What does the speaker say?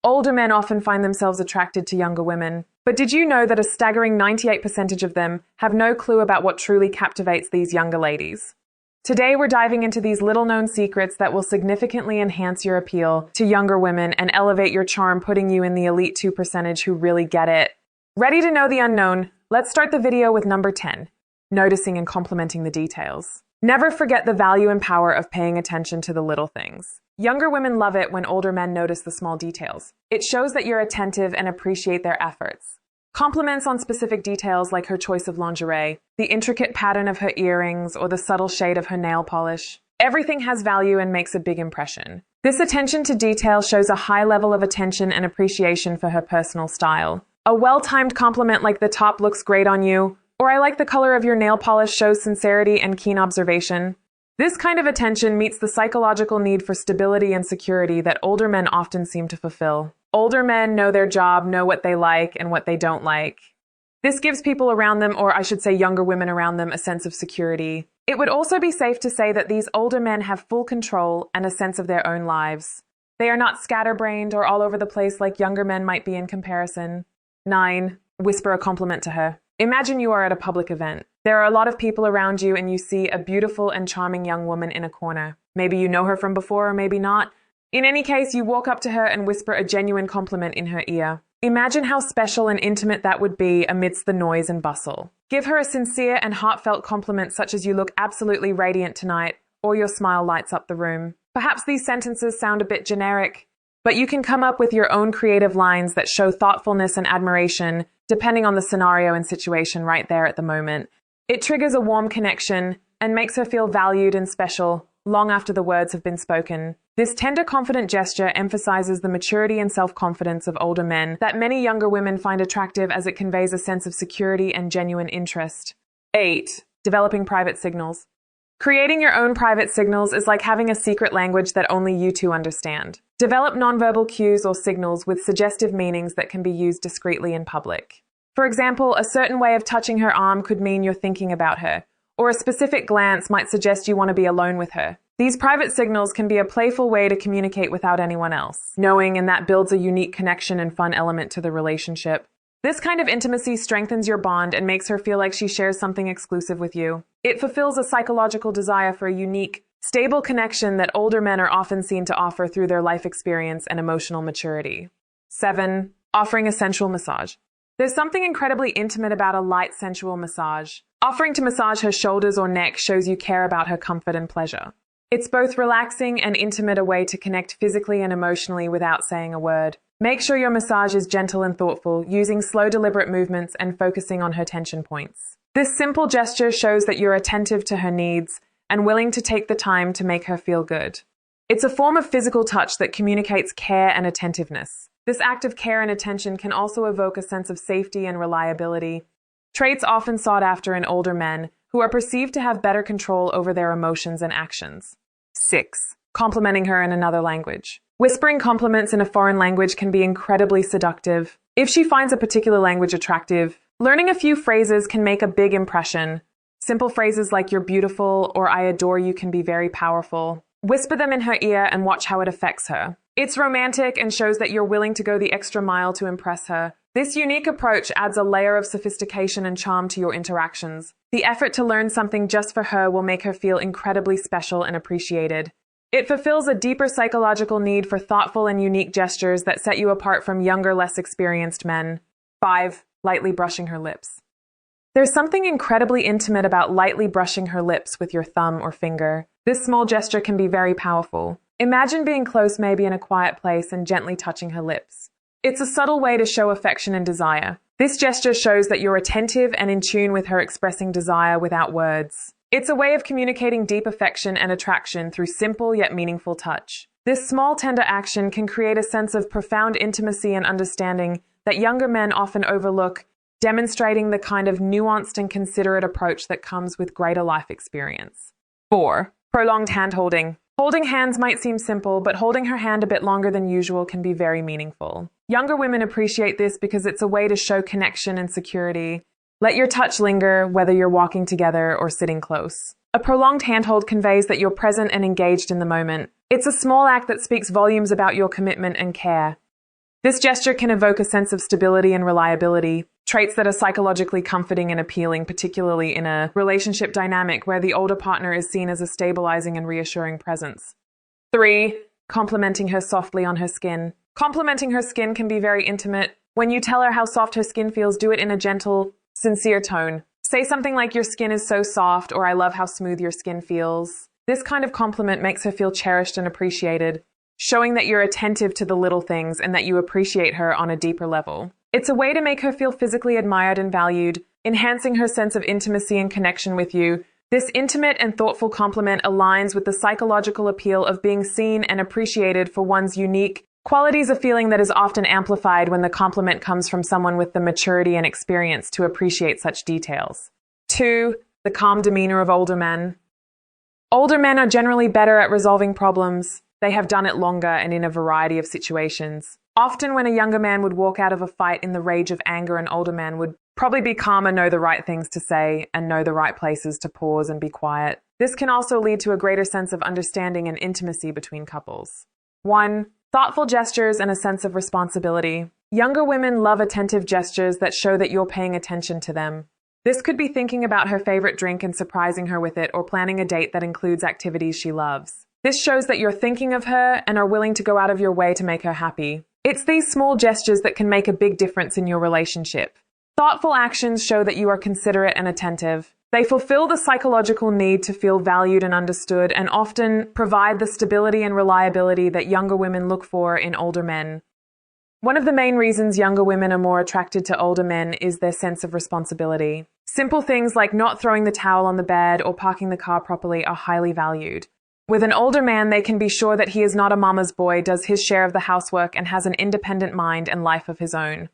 Older men often find themselves attracted to younger women. But did you know that a staggering 98% of them have no clue about what truly captivates these younger ladies? Today, we're diving into these little-known secrets that will significantly enhance your appeal to younger women and elevate your charm, putting you in the elite 2% who really get it. Ready to know the unknown? Let's start the video with number 10, noticing and complimenting the details. Never forget the value and power of paying attention to the little things. Younger women love it when older men notice the small details. It shows that you're attentive and appreciate their efforts. Compliments on specific details like her choice of lingerie, the intricate pattern of her earrings, or the subtle shade of her nail polish. Everything has value and makes a big impression. This attention to detail shows a high level of attention and appreciation for her personal style. A well-timed compliment like "the top looks great on you," or "I like the color of your nail polish," shows sincerity and keen observation. This kind of attention meets the psychological need for stability and security that older men often seem to fulfill. Older men know their job, know what they like and what they don't like. This gives people around them, or I should say younger women around them, a sense of security. It would also be safe to say that these older men have full control and a sense of their own lives. They are not scatterbrained or all over the place like younger men might be in comparison. 9. Whisper a compliment to her. Imagine you are at a public event. There are a lot of people around you and you see a beautiful and charming young woman in a corner. Maybe you know her from before or maybe not. In any case, you walk up to her and whisper a genuine compliment in her ear. Imagine how special and intimate that would be amidst the noise and bustle. Give her a sincere and heartfelt compliment such as "You look absolutely radiant tonight," or "Your smile lights up the room." Perhaps these sentences sound a bit generic, but you can come up with your own creative lines that show thoughtfulness and admiration depending on the scenario and situation right there at the moment. It triggers a warm connection and makes her feel valued and special long after the words have been spoken. This tender, confident gesture emphasizes the maturity and self-confidence of older men that many younger women find attractive, as it conveys a sense of security and genuine interest. 8. Developing private signals. Creating your own private signals is like having a secret language that only you two understand. Develop nonverbal cues or signals with suggestive meanings that can be used discreetly in public. For example, a certain way of touching her arm could mean you're thinking about her, or a specific glance might suggest you want to be alone with her. These private signals can be a playful way to communicate without anyone else knowing, and that builds a unique connection and fun element to the relationship. This kind of intimacy strengthens your bond and makes her feel like she shares something exclusive with you. It fulfills a psychological desire for a unique, stable connection that older men are often seen to offer through their life experience and emotional maturity. 7. Offering a sensual massage. There's something incredibly intimate about a light, sensual massage. Offering to massage her shoulders or neck shows you care about her comfort and pleasure. It's both relaxing and intimate, a way to connect physically and emotionally without saying a word. Make sure your massage is gentle and thoughtful, using slow, deliberate movements and focusing on her tension points. This simple gesture shows that you're attentive to her needs and willing to take the time to make her feel good. It's a form of physical touch that communicates care and attentiveness. This act of care and attention can also evoke a sense of safety and reliability, traits often sought after in older men who are perceived to have better control over their emotions and actions. 6. Complimenting her in another language. Whispering compliments in a foreign language can be incredibly seductive. If she finds a particular language attractive, learning a few phrases can make a big impression. Simple phrases like "You're beautiful" or "I adore you" can be very powerful. Whisper them in her ear and watch how it affects her. It's romantic and shows that you're willing to go the extra mile to impress her. This unique approach adds a layer of sophistication and charm to your interactions. The effort to learn something just for her will make her feel incredibly special and appreciated. It fulfills a deeper psychological need for thoughtful and unique gestures that set you apart from younger, less experienced men. 5. Lightly brushing her lips. There's something incredibly intimate about lightly brushing her lips with your thumb or finger. This small gesture can be very powerful. Imagine being close, maybe in a quiet place, and gently touching her lips. It's a subtle way to show affection and desire. This gesture shows that you're attentive and in tune with her, expressing desire without words. It's a way of communicating deep affection and attraction through simple yet meaningful touch. This small, tender action can create a sense of profound intimacy and understanding that younger men often overlook, demonstrating the kind of nuanced and considerate approach that comes with greater life experience. 4. Prolonged hand-holding. Holding hands might seem simple, but holding her hand a bit longer than usual can be very meaningful. Younger women appreciate this because it's a way to show connection and security. Let your touch linger, whether you're walking together or sitting close. A prolonged handhold conveys that you're present and engaged in the moment. It's a small act that speaks volumes about your commitment and care. This gesture can evoke a sense of stability and reliability, traits that are psychologically comforting and appealing, particularly in a relationship dynamic where the older partner is seen as a stabilizing and reassuring presence. 3. Complimenting her softly on her skin. Complimenting her skin can be very intimate. When you tell her how soft her skin feels, do it in a gentle, sincere tone. Say something like, "Your skin is so soft," or "I love how smooth your skin feels." This kind of compliment makes her feel cherished and appreciated, showing that you're attentive to the little things and that you appreciate her on a deeper level. It's a way to make her feel physically admired and valued, enhancing her sense of intimacy and connection with you. This intimate and thoughtful compliment aligns with the psychological appeal of being seen and appreciated for one's unique qualities, a feeling that is often amplified when the compliment comes from someone with the maturity and experience to appreciate such details. 2. The calm demeanor of older men. Older men are generally better at resolving problems. They have done it longer and in a variety of situations. Often when a younger man would walk out of a fight in the rage of anger, an older man would probably be calmer, know the right things to say, and know the right places to pause and be quiet. This can also lead to a greater sense of understanding and intimacy between couples. 1. Thoughtful gestures and a sense of responsibility. Younger women love attentive gestures that show that you're paying attention to them. This could be thinking about her favorite drink and surprising her with it, or planning a date that includes activities she loves. This shows that you're thinking of her and are willing to go out of your way to make her happy. It's these small gestures that can make a big difference in your relationship. Thoughtful actions show that you are considerate and attentive. They fulfill the psychological need to feel valued and understood, and often provide the stability and reliability that younger women look for in older men. One of the main reasons younger women are more attracted to older men is their sense of responsibility. Simple things like not throwing the towel on the bed or parking the car properly are highly valued. With an older man, they can be sure that he is not a mama's boy, does his share of the housework, and has an independent mind and life of his own.